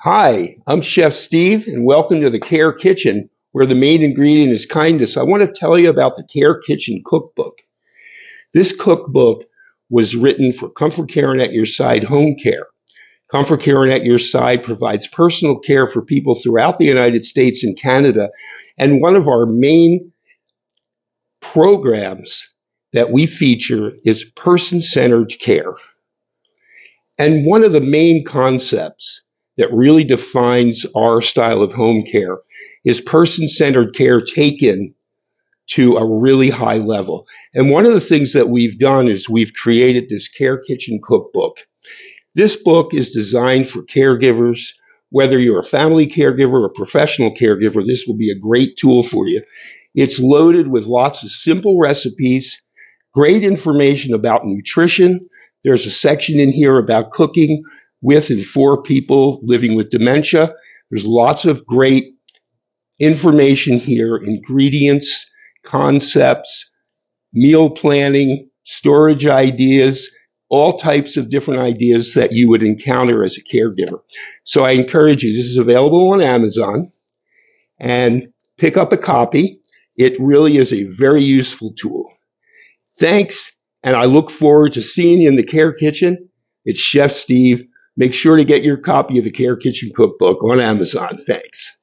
Hi, I'm Chef Steve, and welcome to the Care Kitchen, where the main ingredient is kindness. I want to tell you about the Care Kitchen Cookbook. This cookbook was written for ComForCare and At Your Side Home Care. ComForCare and At Your Side provides personal care for people throughout the United States and Canada, and one of our main programs that we feature is person-centered care. And one of the main concepts that really defines our style of home care is person-centered care taken to a really high level. And one of the things that we've done is we've created this Care Kitchen Cookbook. This book is designed for caregivers. Whether you're a family caregiver or a professional caregiver, this will be a great tool for you. It's loaded with lots of simple recipes, great information about nutrition. There's a section in here about cooking with and for people living with dementia. There's lots of great information here, ingredients, concepts, meal planning, storage ideas, all types of different ideas that you would encounter as a caregiver. So I encourage you, this is available on Amazon, and pick up a copy. It really is a very useful tool. Thanks, and I look forward to seeing you in the Care Kitchen. It's Chef Steve. Make sure to get your copy of the Care Kitchen Cookbook on Amazon. Thanks.